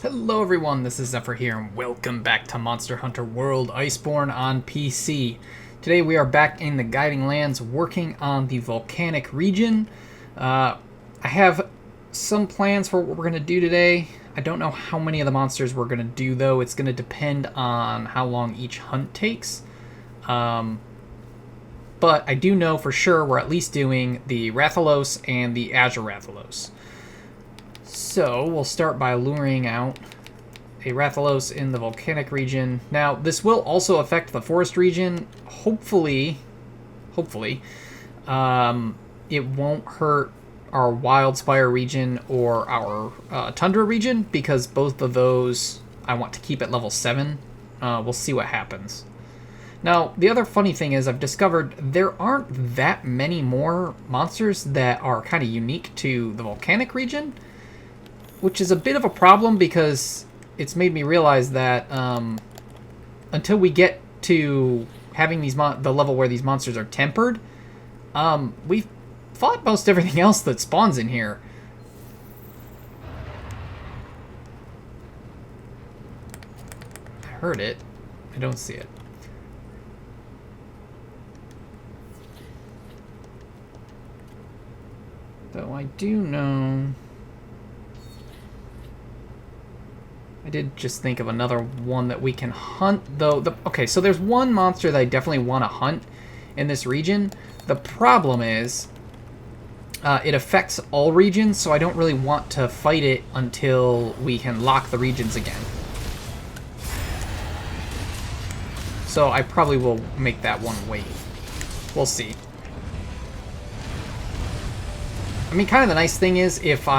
Hello everyone, this is Zephyr here, and welcome back to Monster Hunter World Iceborne on PC. Today we are back in the Guiding Lands working on the volcanic region. I have some plans for what we're going to do today. I don't know how many of the monsters we're going to do though. It's going to depend on how long each hunt takes. But I do know for sure we're at least doing the Rathalos and the Azure Rathalos. So we'll start by luring out a Rathalos in the volcanic region. Now, this will also affect the forest region. Hopefully, it won't hurt our Wildspire region or our Tundra region, because both of those I want to keep at level 7. We'll see what happens. Now, the other funny thing is I've discovered there aren't that many more monsters that are kind of unique to the volcanic region, which is a bit of a problem because it's made me realize that until we get to having these the level where these monsters are tempered, we've fought most everything else that spawns in here. I heard it. I don't see it. Though I do know... I did just think of another one that we can hunt, though. Okay, so there's one monster that I definitely want to hunt in this region. The problem is it affects all regions, so I don't really want to fight it until we can lock the regions again. So I probably will make that one wait. We'll see. I mean, kind of the nice thing is if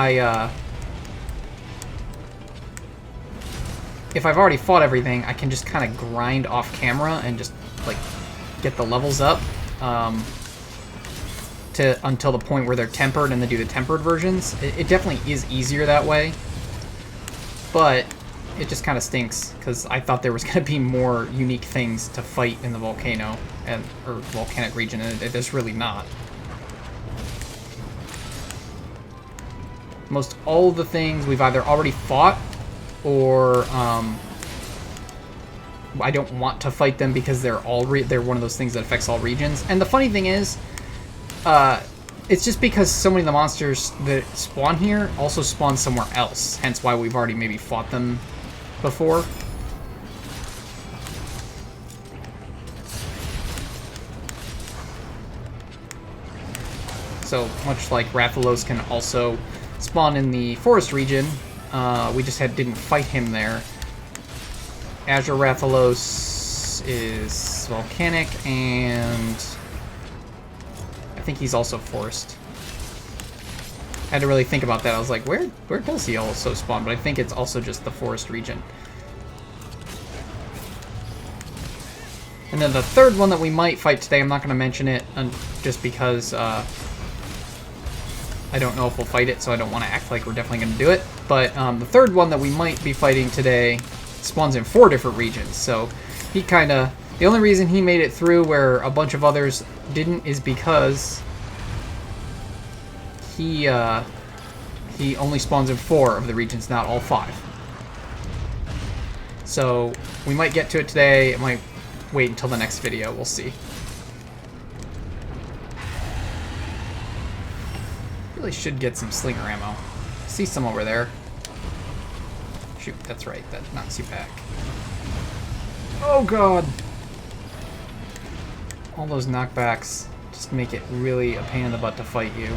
I've already fought everything, I can just kind of grind off camera and just, like, get the levels up until the point where they're tempered and then do the tempered versions. It definitely is easier that way, but it just kind of stinks because I thought there was going to be more unique things to fight in the volcano or volcanic region, and there's really not. Most all of the things we've either already fought, or I don't want to fight them because they're one of those things that affects all regions. And the funny thing is, it's just because so many of the monsters that spawn here also spawn somewhere else. Hence why we've already maybe fought them before. So much like Rathalos can also spawn in the forest region. We just didn't fight him there. Azure Rathalos is volcanic, and I think he's also forest. I had to really think about that. I was like, where does he also spawn? But I think it's also just the forest region. And then the third one that we might fight today, I'm not going to mention it just because I don't know if we'll fight it, so I don't want to act like we're definitely going to do it. But the third one that we might be fighting today spawns in 4 different regions. So he kind of... The only reason he made it through where a bunch of others didn't is because he only spawns in 4 of the regions, not all 5. So we might get to it today. It might wait until the next video. We'll see. Really should get some slinger ammo. I see some over there. Shoot, that's right. That knocks you back. Oh god! All those knockbacks just make it really a pain in the butt to fight you.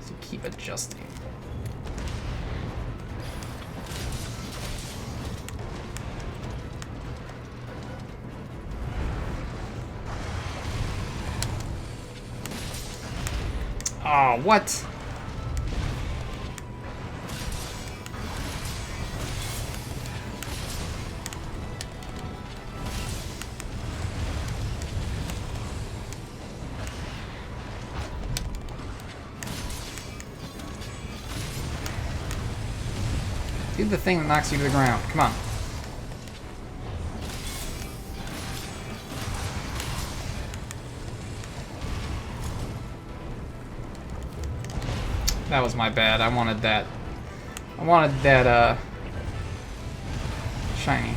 So keep adjusting. Oh, what? Do the thing that knocks you to the ground. Come on. That was my bad. I wanted that I wanted that, shiny.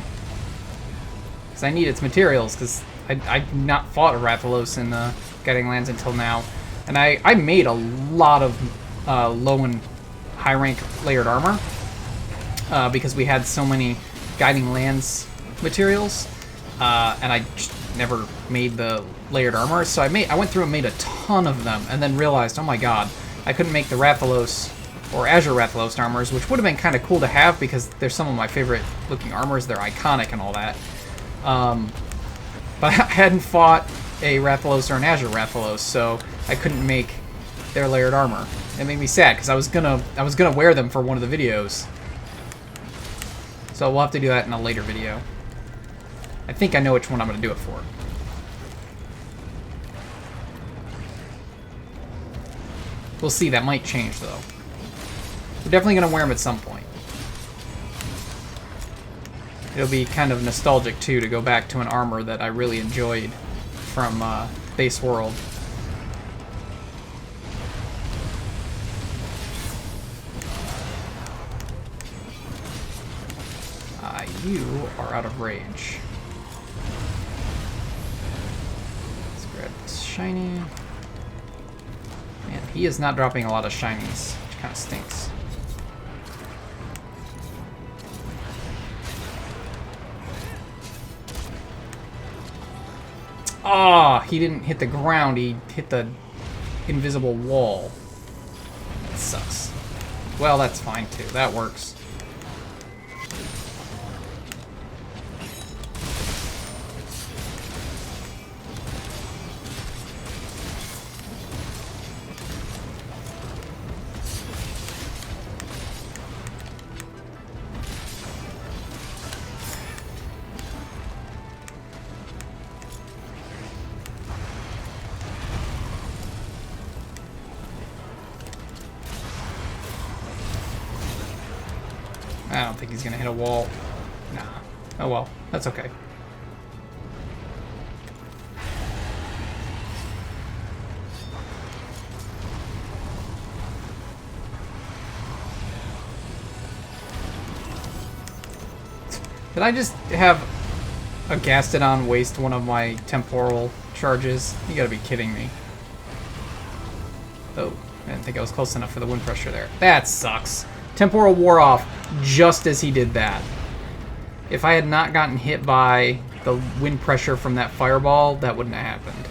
Because I need its materials, because I've not fought a Rathalos in the Guiding Lands until now. And I made a lot of low and high rank layered armor, because we had so many Guiding Lands materials, and I just never made the layered armor. So I went through and made a ton of them, and then realized, oh my god, I couldn't make the Rathalos or Azure Rathalos armors, which would have been kind of cool to have because they're some of my favorite looking armors. They're iconic and all that. But I hadn't fought a Rathalos or an Azure Rathalos, so I couldn't make their layered armor. It made me sad because I was gonna wear them for one of the videos. So we'll have to do that in a later video. I think I know which one I'm gonna do it for. We'll see, that might change though. We're definitely gonna wear them at some point. It'll be kind of nostalgic too to go back to an armor that I really enjoyed from Base World. You are out of range. Let's grab this shiny. Man, he is not dropping a lot of shinies, which kind of stinks. Ah, he didn't hit the ground, he hit the invisible wall. That sucks. Well, that's fine too, that works. I don't think he's gonna hit a wall. Nah. Oh well, that's okay. Did I just have a Gastrodon waste one of my temporal charges? You gotta be kidding me. Oh, I didn't think I was close enough for the wind pressure there. That sucks. Temporal wore off just as he did that. If I had not gotten hit by the wind pressure from that fireball, that wouldn't have happened.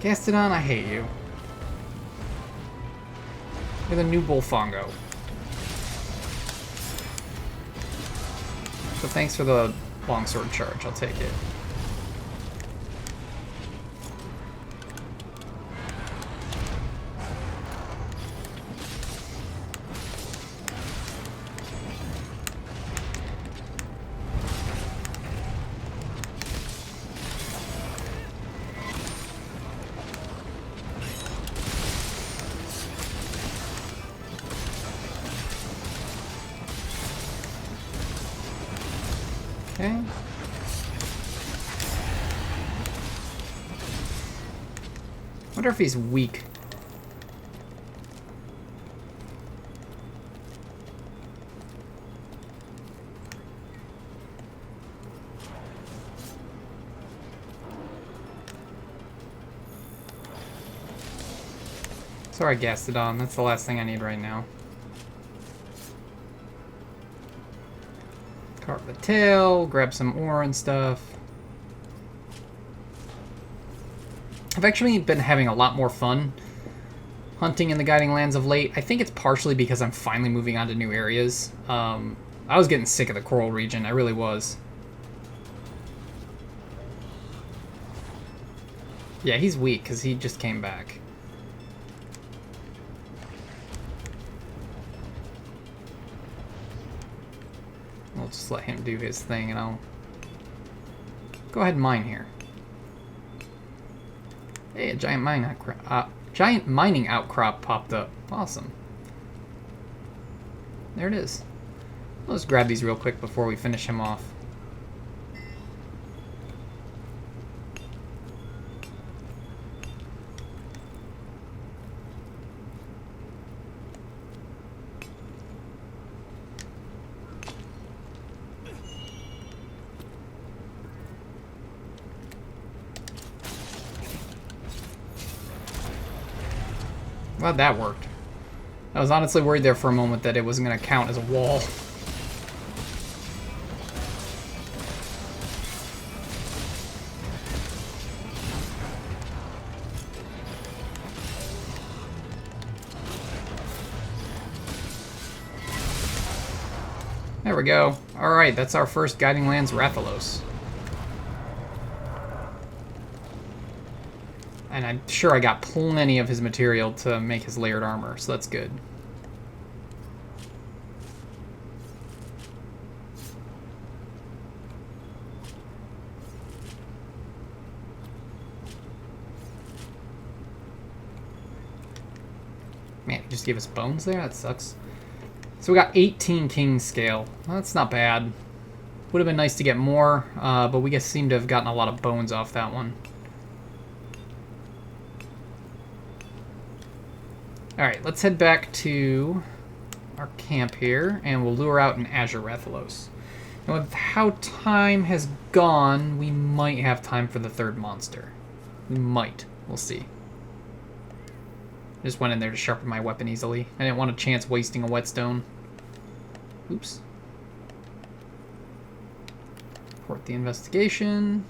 Gastrodon, I hate you. You're the new Bullfongo. So thanks for the longsword charge, I'll take it. Okay. Wonder if he's weak. Sorry, Gastrodon. That's the last thing I need right now. Carve the tail, grab some ore and stuff. I've actually been having a lot more fun hunting in the Guiding Lands of late. I think it's partially because I'm finally moving on to new areas. I was getting sick of the coral region, I really was. Yeah, he's weak because he just came back. We'll just let him do his thing, and I'll go ahead and mine here. Hey, a giant mining outcrop popped up. Awesome. There it is. Let's grab these real quick before we finish him off. Glad that worked. I was honestly worried there for a moment that it wasn't going to count as a wall. There we go. Alright, that's our first Guiding Lands Rathalos. And I'm sure I got plenty of his material to make his layered armor, so that's good. Man, he just gave us bones there? That sucks. So we got 18 king scale. Well, that's not bad. Would have been nice to get more, but we seem to have gotten a lot of bones off that one. Alright, let's head back to our camp here, and we'll lure out an Azure Rathalos. And with how time has gone, we might have time for the third monster. We might. We'll see. Just went in there to sharpen my weapon easily. I didn't want a chance wasting a whetstone. Oops. Report the investigation.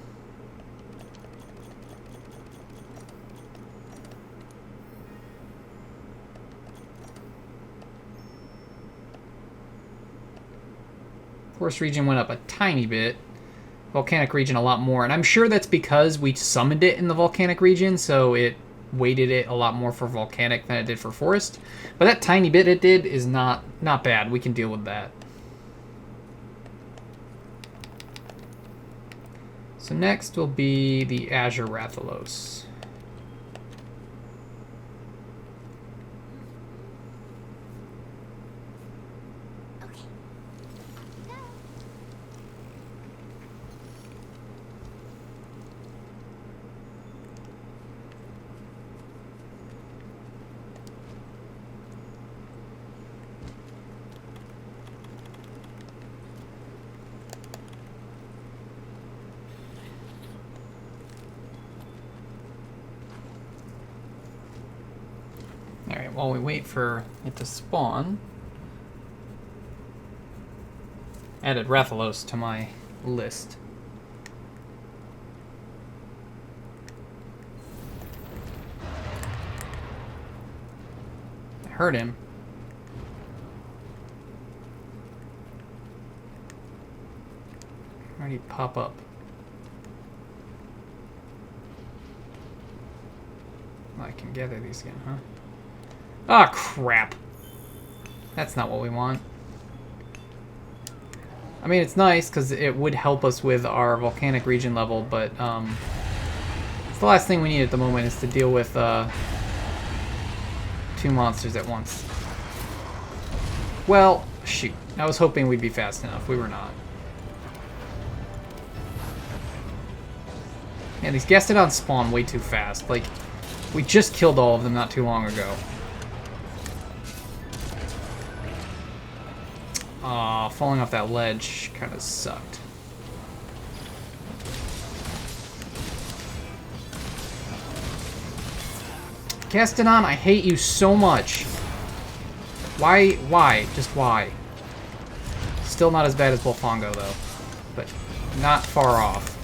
Forest region went up a tiny bit. Volcanic region a lot more. And I'm sure that's because we summoned it in the volcanic region, so it weighted it a lot more for volcanic than it did for forest. But that tiny bit it did is not bad. We can deal with that. So next will be the Azure Rathalos. Alright, while we wait for it to spawn, added Rathalos to my list. I heard him. Where'd he pop up? I can gather these again, huh? Ah, crap. That's not what we want. I mean, it's nice because it would help us with our volcanic region level, but it's the last thing we need at the moment is to deal with two monsters at once. Well, shoot. I was hoping we'd be fast enough. We were not. Yeah, these Gastrodons spawn way too fast. Like, we just killed all of them not too long ago. Aw, falling off that ledge kind of sucked. Gastrodon, I hate you so much. Why? Why? Just why? Still not as bad as Bolfongo, though. But not far off.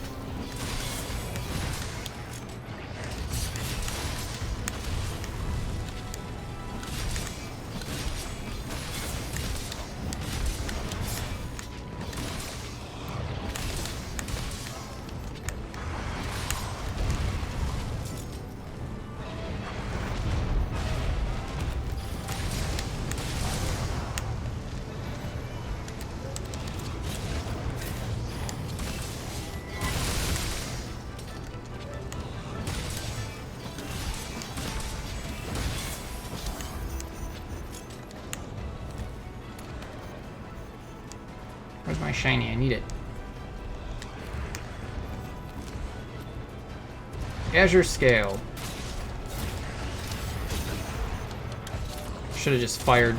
Where's my shiny? I need it. Azure Scale. Should have just fired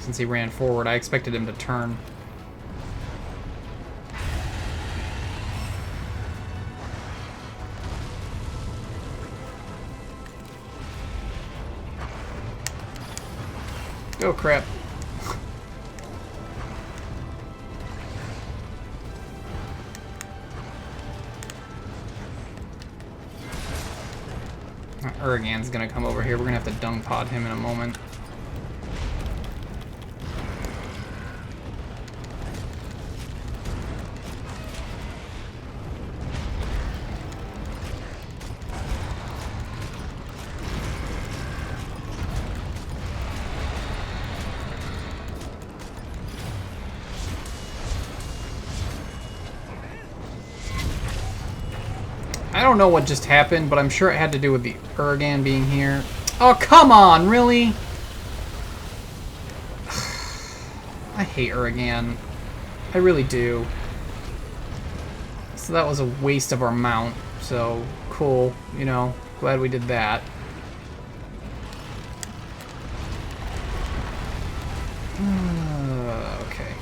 since he ran forward. I expected him to turn. Oh crap. Uragan's gonna come over here. We're gonna have to dung pod him in a moment. I don't know what just happened, but I'm sure it had to do with the Uragan being here. Oh, come on, really? I hate Uragan. I really do. So that was a waste of our mount. So, cool. You know, glad we did that. Okay.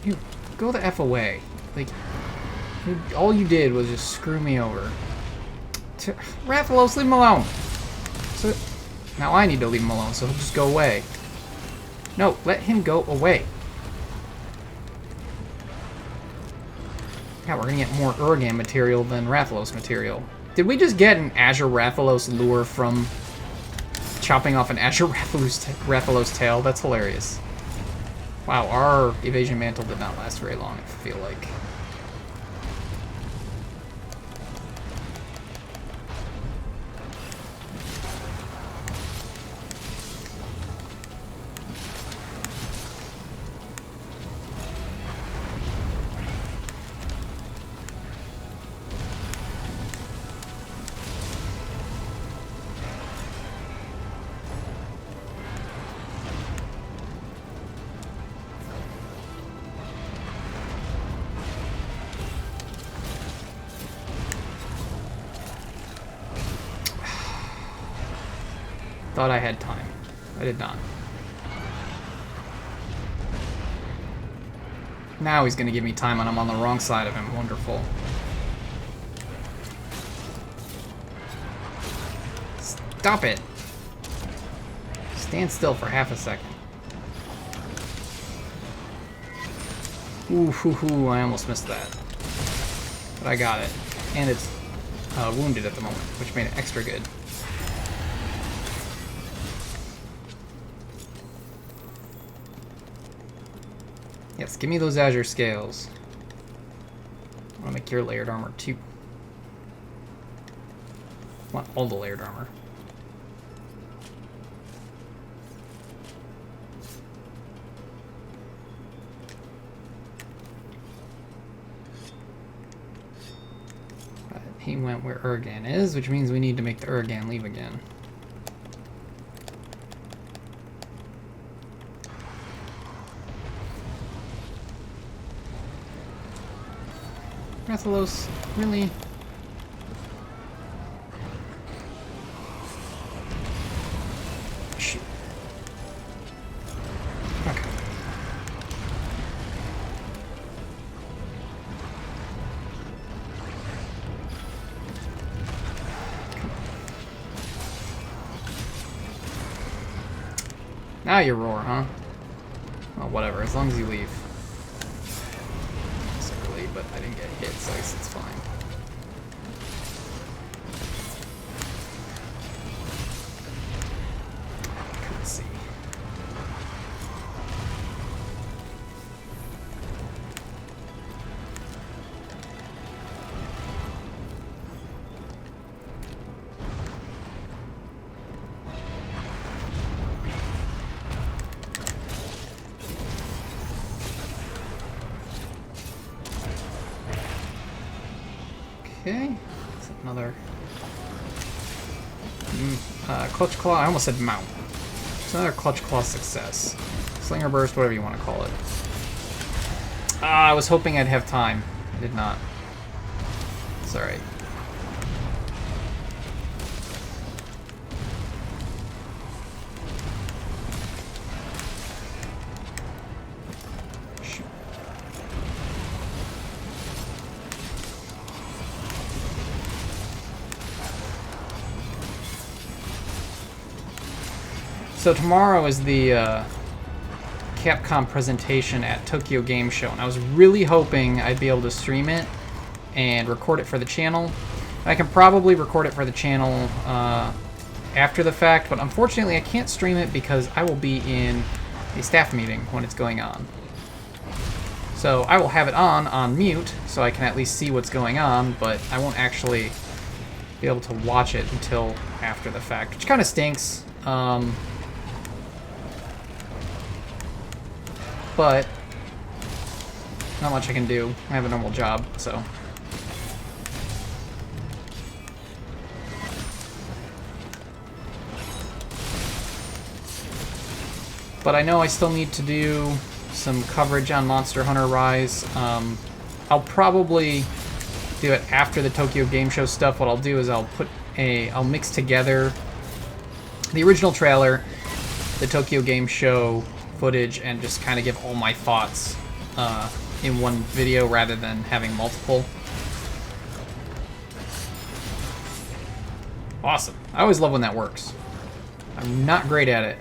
You go the F away. Like... all you did was just screw me over. Rathalos, leave him alone. So now I need to leave him alone, so he'll just go away. No, let him go away. Yeah, we're gonna get more Uragan material than Rathalos material. Did we just get an Azure Rathalos lure from chopping off an Azure Rathalos tail? That's hilarious. Wow, our evasion mantle did not last very long, I feel like. Thought I had time. I did not. Now he's gonna give me time and I'm on the wrong side of him. Wonderful. Stop it! Stand still for half a second. Ooh, hoo, hoo, I almost missed that. But I got it. And it's wounded at the moment, which made it extra good. Yes, give me those Azure Scales. I want to make your layered armor too. I want all the layered armor. But he went where Uragan is, which means we need to make the Uragan leave again. Rathalos, really? Shoot. Okay. Now you roar, huh? Well, whatever, as long as you leave. But I didn't get hit, so I guess it's fine. Couldn't see. Okay, that's another Clutch Claw. I almost said mount. It's another Clutch Claw success. Slinger Burst, whatever you want to call it. I was hoping I'd have time. I did not. It's alright. So tomorrow is the Capcom presentation at Tokyo Game Show, and I was really hoping I'd be able to stream it and record it for the channel. I can probably record it for the channel after the fact, but unfortunately I can't stream it because I will be in a staff meeting when it's going on. So I will have it on mute, so I can at least see what's going on, but I won't actually be able to watch it until after the fact, which kind of stinks. But not much I can do. I have a normal job, so. But I know I still need to do some coverage on Monster Hunter Rise. I'll probably do it after the Tokyo Game Show stuff. What I'll do is I'll mix together the original trailer, the Tokyo Game Show footage, and just kind of give all my thoughts in one video rather than having multiple. Awesome. I always love when that works. I'm not great at it,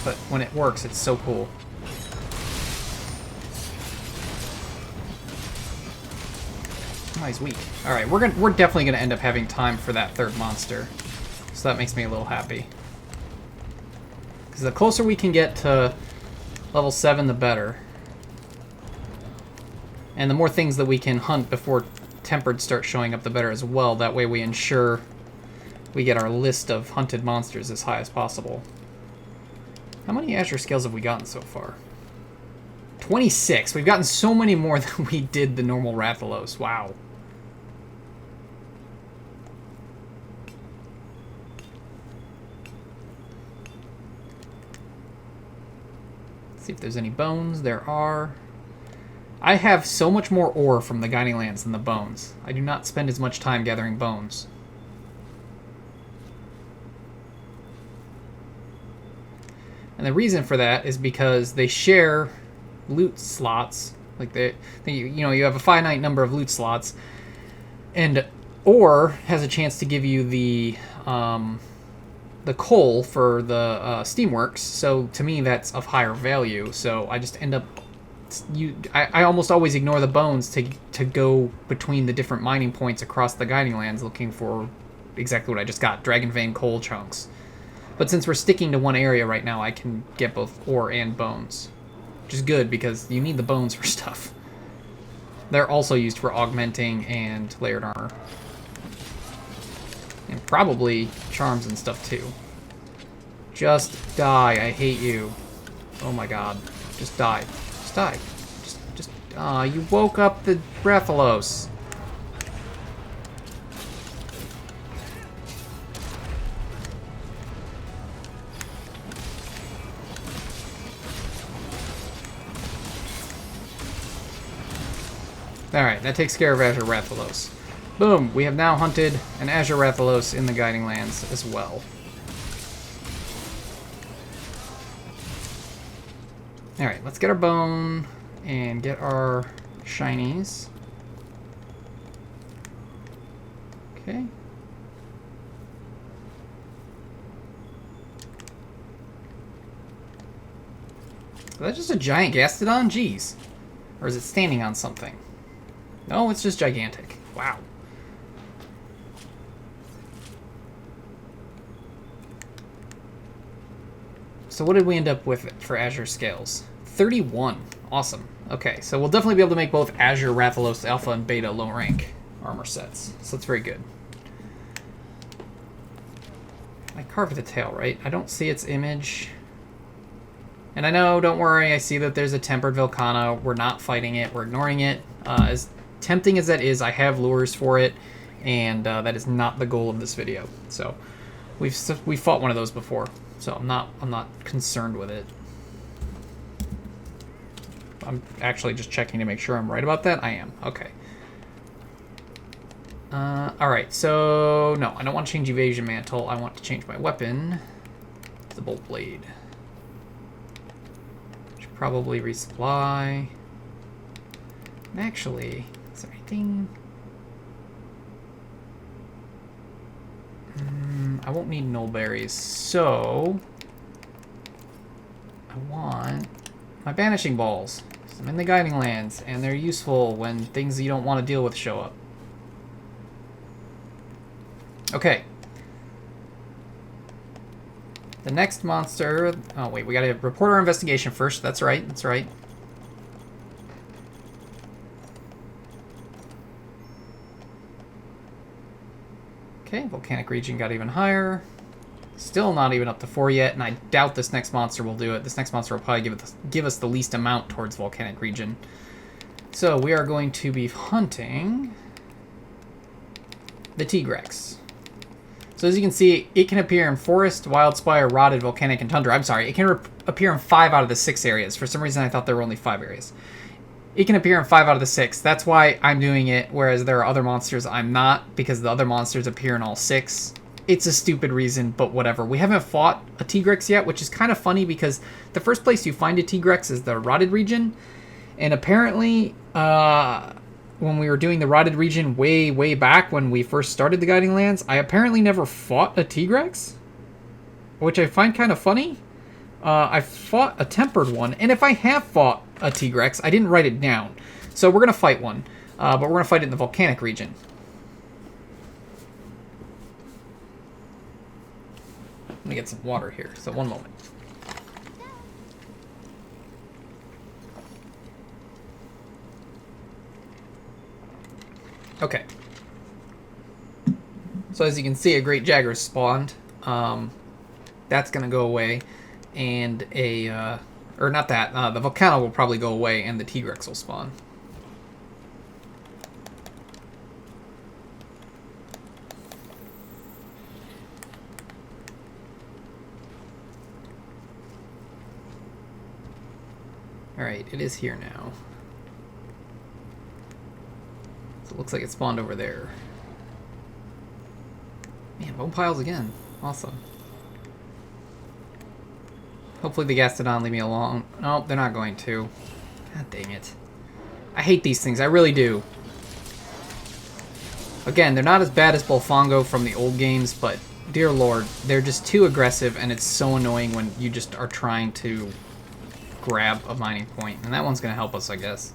but when it works, it's so cool. Oh, he's weak. All right, we're definitely gonna end up having time for that third monster, so that makes me a little happy. Because the closer we can get to level 7, the better. And the more things that we can hunt before Tempered starts showing up, the better as well. That way we ensure we get our list of hunted monsters as high as possible. How many Azure Scales have we gotten so far? 26. We've gotten so many more than we did the normal Rathalos. Wow. See if there's any bones. There are. I have so much more ore from the Guiding Lands than the bones. I do not spend as much time gathering bones. And the reason for that is because they share loot slots. Like you have a finite number of loot slots, and ore has a chance to give you the coal for the steamworks. So to me, that's of higher value. So I just end up I almost always ignore the bones to go between the different mining points across the Guiding Lands, looking for exactly what I just got: Dragon Vein coal chunks. But since we're sticking to one area right now, I can get both ore and bones, which is good because you need the bones for stuff. They're also used for augmenting and layered armor. And probably charms and stuff too. Just die, I hate you. Oh my god. Just die. Just die. Just you woke up the Rathalos. Alright, that takes care of Azure Rathalos. Boom! We have now hunted an Azure Rathalos in the Guiding Lands as well. Alright, let's get our bone and get our shinies. Okay. Is that just a giant Gastrodon? Jeez. Or is it standing on something? No, it's just gigantic. Wow. So what did we end up with for Azure Scales? 31. Awesome. Okay, so we'll definitely be able to make both Azure Rathalos Alpha and Beta low rank armor sets. So that's very good. I carved the tail, right? I don't see its image. And I know, don't worry, I see that there's a Tempered Volcano. We're not fighting it. We're ignoring it. As tempting as that is, I have lures for it, and that is not the goal of this video. So we've fought one of those before, so I'm not concerned with it. I'm actually just checking to make sure I'm right about that. I am. Okay. Alright, so... No, I don't want to change Evasion Mantle. I want to change my weapon. It's the Bolt Blade. Should probably resupply. And actually, is there anything... I won't need null berries, so... I want my Banishing Balls. I'm in the Guiding Lands, and they're useful when things you don't want to deal with show up. Okay. The next monster... Oh, wait, we gotta report our investigation first. That's right, that's right. Okay, volcanic region got even higher. Still not even up to 4 yet, and I doubt this next monster will do it. This next monster will probably give us the least amount towards volcanic region. So we are going to be hunting the Tigrex. So as you can see, it can appear in Forest, Wildspire, Rotted, Volcanic, and Tundra. I'm sorry, it can appear in 5 out of the 6 areas. For some reason, I thought there were only 5 areas. It can appear in 5 out of the 6. That's why I'm doing it, whereas there are other monsters I'm not, because the other monsters appear in all 6. It's a stupid reason, but whatever. We haven't fought a Tigrex yet, which is kind of funny because the first place you find a Tigrex is the Rotted region. And apparently, when we were doing the Rotted region way back when we first started the Guiding Lands, I apparently never fought a Tigrex, which I find kind of funny. I fought a tempered one, and if I have fought a Tigrex, I didn't write it down. So we're going to fight one, but we're going to fight it in the volcanic region. Let me get some water here, so one moment. Okay. So as you can see, a Great Jagger spawned. That's going to go away. And a... or not that. The Volcano will probably go away, and the Tigrex will spawn. Alright, it is here now. So it looks like it spawned over there. Man, bone piles again. Awesome. Hopefully the Gastrodon leave me alone. No, they're not going to. God dang it. I hate these things, I really do. Again, they're not as bad as Bolfongo from the old games, but dear lord, they're just too aggressive, and it's so annoying when you just are trying to grab a mining point. And that one's going to help us, I guess.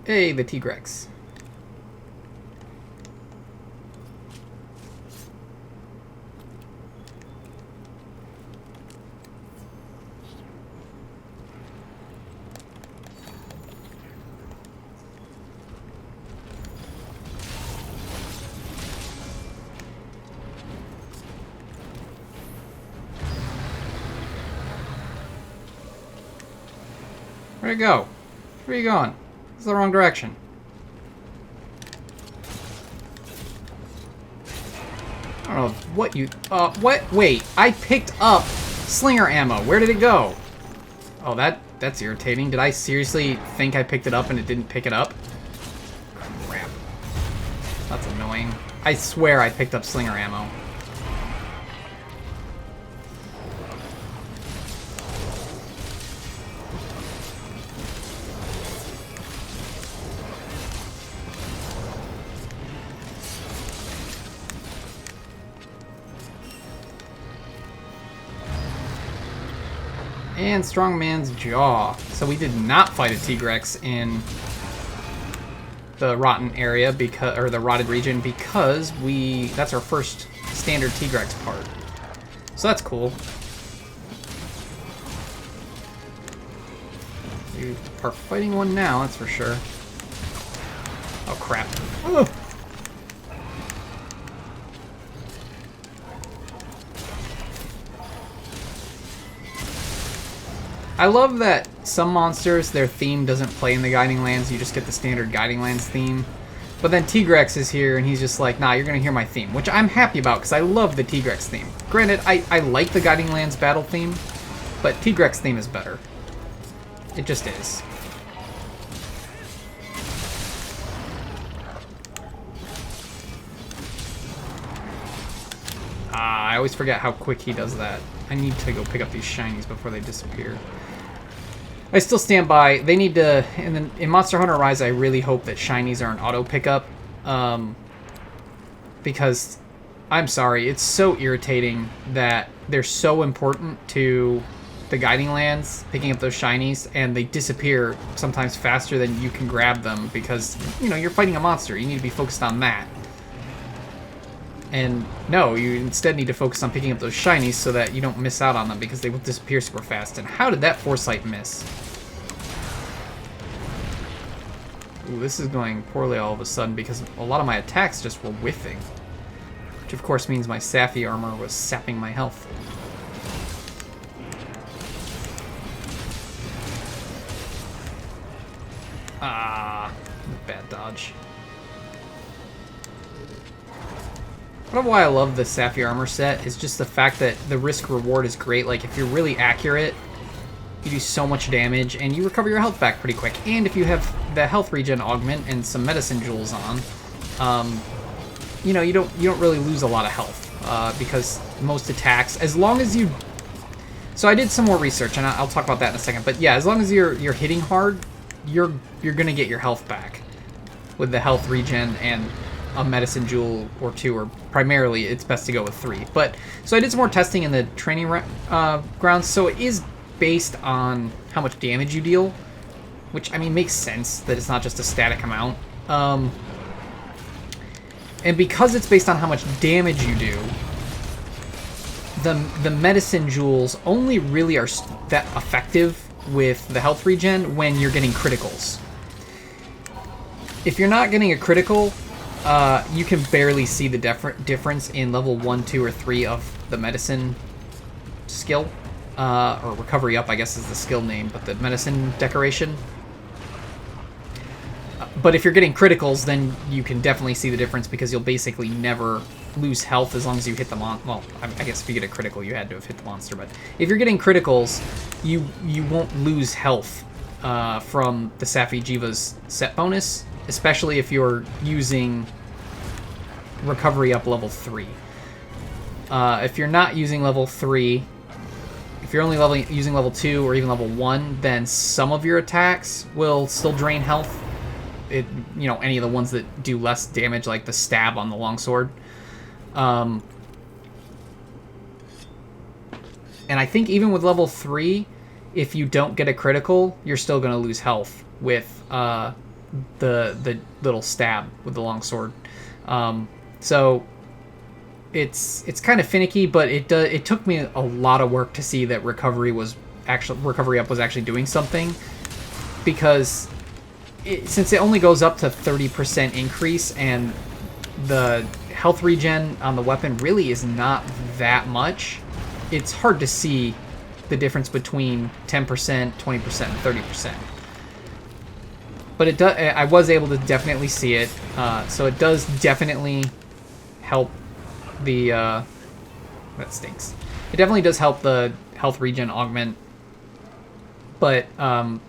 Hey, the Tigrex. Where'd it go? Where are you going? It's the wrong direction. I don't know what you... what? Wait, I picked up slinger ammo. Where did it go? Oh, that's irritating. Did I seriously think I picked it up and it didn't pick it up? Crap. That's annoying. I swear I picked up slinger ammo. And Strongman's Jaw. So we did not fight a Tigrex in the Rotten area, because, or the Rotted region, because that's our first standard Tigrex part. So that's cool. You are fighting one now, that's for sure. Oh crap. Oh. I love that some monsters, their theme doesn't play in the Guiding Lands. You just get the standard Guiding Lands theme. But then Tigrex is here, and he's just like, nah, you're going to hear my theme, which I'm happy about, because I love the Tigrex theme. Granted, I like the Guiding Lands battle theme, but Tigrex theme is better. It just is. I always forget how quick he does that. I need to go pick up these shinies before they disappear. I still stand by. They need to... In Monster Hunter Rise, I really hope that shinies are an auto pickup. Because, I'm sorry, it's so irritating that they're so important to the Guiding Lands, picking up those shinies, and they disappear sometimes faster than you can grab them because, you know, you're fighting a monster. You need to be focused on that. And no, you instead need to focus on picking up those shinies so that you don't miss out on them because they will disappear super fast. And how did that Foresight miss? Ooh, this is going poorly all of a sudden because a lot of my attacks just were whiffing. Which of course means my Xephyr armor was sapping my health. Ah, bad dodge. Part of why I love the Xephyr armor set is just the fact that the risk-reward is great. Like, if you're really accurate, you do so much damage, and you recover your health back pretty quick. And if you have the health regen augment and some medicine jewels on, you know, you don't really lose a lot of health because most attacks, as long as you... So I did some more research, and I'll talk about that in a second. But yeah, as long as you're hitting hard, you're gonna get your health back with the health regen and a medicine jewel or two, or primarily it's best to go with 3. But so I did some more testing in the training grounds, so it is based on how much damage you deal, which I mean makes sense that it's not just a static amount. And because it's based on how much damage you do, the medicine jewels only really are that effective with the health regen when you're getting criticals. If you're not getting a critical, you can barely see the difference in level 1, 2, or 3 of the medicine skill. Or recovery up, I guess is the skill name, but the medicine decoration. But if you're getting criticals, then you can definitely see the difference because you'll basically never lose health as long as you hit the well, I guess if you get a critical, you had to have hit the monster. But if you're getting criticals, you won't lose health from the Safi Jiva's set bonus, especially if you're using recovery up level 3. If you're not using level 3, if you're only using level 2 or even level 1, then some of your attacks will still drain health. You know, any of the ones that do less damage, like the stab on the longsword. And I think even with level 3, if you don't get a critical, you're still going to lose health with the little stab with the longsword. So it's kind of finicky, but it took me a lot of work to see that recovery up was actually doing something, because since it only goes up to 30% increase and the health regen on the weapon really is not that much, it's hard to see the difference between 10%, 20%, and 30%. But I was able to definitely see it, so it does definitely help the... that stinks. It definitely does help the health regen augment, but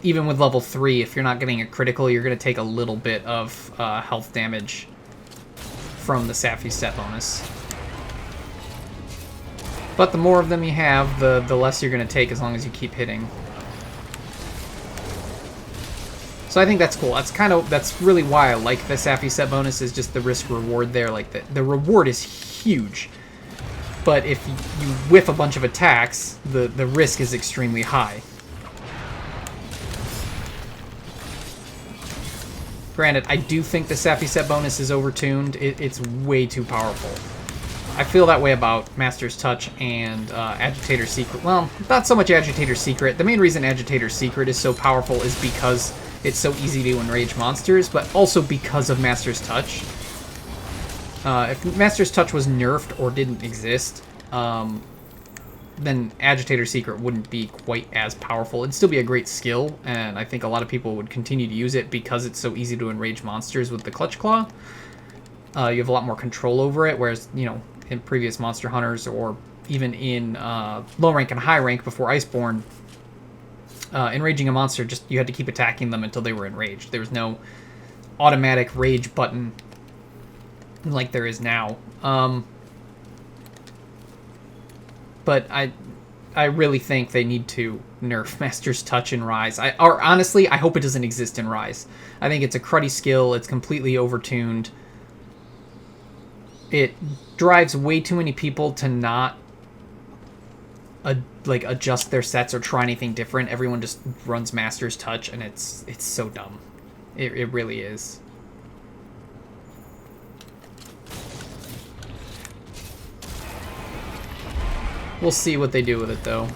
even with level 3, if you're not getting a critical, you're going to take a little bit of health damage from the Safi set bonus. But the more of them you have, the less you're going to take as long as you keep hitting. So I think that's cool. That's really why I like the Safi set bonus, is just the risk reward there. Like the reward is huge, but if you whiff a bunch of attacks, the risk is extremely high. Granted, I do think the Safi set bonus is overtuned. It's way too powerful. I feel that way about Master's Touch and Agitator's Secret. Well, not so much Agitator's Secret. The main reason Agitator's Secret is so powerful is because it's so easy to enrage monsters, but also because of Master's Touch. If Master's Touch was nerfed or didn't exist, then Agitator Secret wouldn't be quite as powerful. It'd still be a great skill, and I think a lot of people would continue to use it because it's so easy to enrage monsters with the Clutch Claw. You have a lot more control over it, whereas, you know, in previous Monster Hunters or even in low rank and high rank before Iceborne, enraging a monster, just you had to keep attacking them until they were enraged. There was no automatic rage button like there is now. But I really think they need to nerf Master's Touch in Rise. Or honestly, I hope it doesn't exist in Rise. I think it's a cruddy skill. It's completely overtuned. It drives way too many people to not adjust their sets or try anything different. Everyone just runs Master's Touch, and it's so dumb. It really is. We'll see what they do with it, though.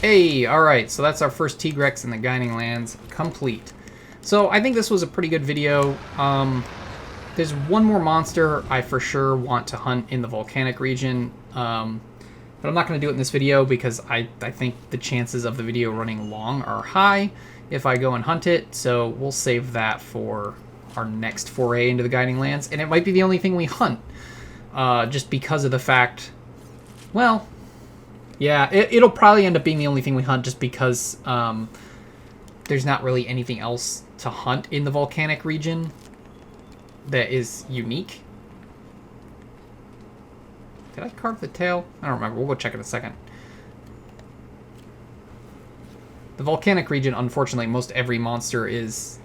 Hey, alright, so that's our first Tigrex in the Guiding Lands complete. So I think this was a pretty good video. There's one more monster I for sure want to hunt in the volcanic region, but I'm not going to do it in this video because I think the chances of the video running long are high if I go and hunt it, so we'll save that for our next foray into the Guiding Lands, and it might be the only thing we hunt, just because of the fact, well, yeah, it'll probably end up being the only thing we hunt just because there's not really anything else to hunt in the volcanic region that is unique. Did I carve the tail? I don't remember. We'll go check in a second. The volcanic region, unfortunately, most every monster is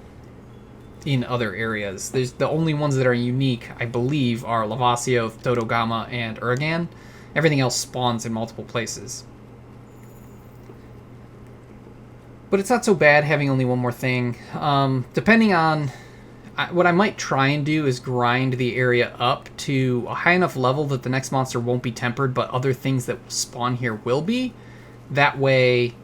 in other areas. There's the only ones that are unique, I believe, are Lavasioth, Dodogama, and Urgan. Everything else spawns in multiple places. But it's not so bad having only one more thing. Depending on... what I might try and do is grind the area up to a high enough level that the next monster won't be tempered, but other things that spawn here will be. That way...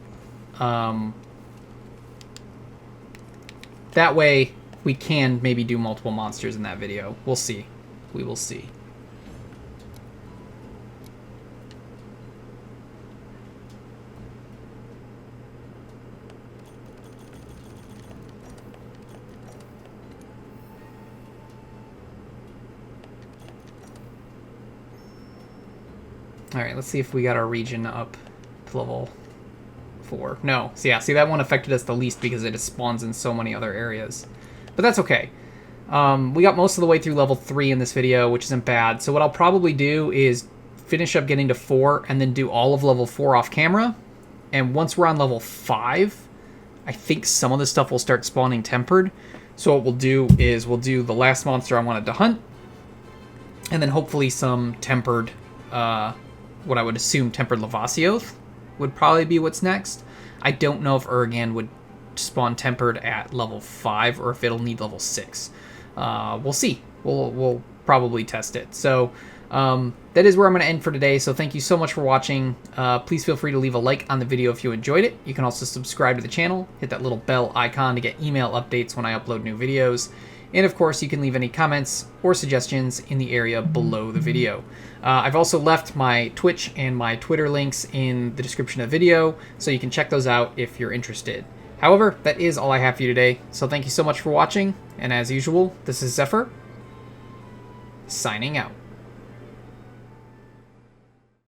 that way we can maybe do multiple monsters in that video. We'll see. We will see. Alright, let's see if we got our region up to level 4. No. So yeah, see, that one affected us the least because it spawns in so many other areas. But that's okay. We got most of the way through level 3 in this video, which isn't bad. So what I'll probably do is finish up getting to 4 and then do all of level 4 off camera. And once we're on level 5, I think some of the stuff will start spawning tempered. So what we'll do is we'll do the last monster I wanted to hunt. And then hopefully some tempered, what I would assume tempered Lavasioth would probably be what's next. I don't know if Urgan would spawn tempered at level 5 or if it'll need level 6. We'll see. We'll probably test it. So that is where I'm going to end for today. So thank you so much for watching. Please feel free to leave a like on the video if you enjoyed it. You can also subscribe to the channel. Hit that little bell icon to get email updates when I upload new videos. And of course, you can leave any comments or suggestions in the area below the video. I've also left my Twitch and my Twitter links in the description of the video, so you can check those out if you're interested. However, that is all I have for you today, so thank you so much for watching, and as usual, this is Xephyr, signing out.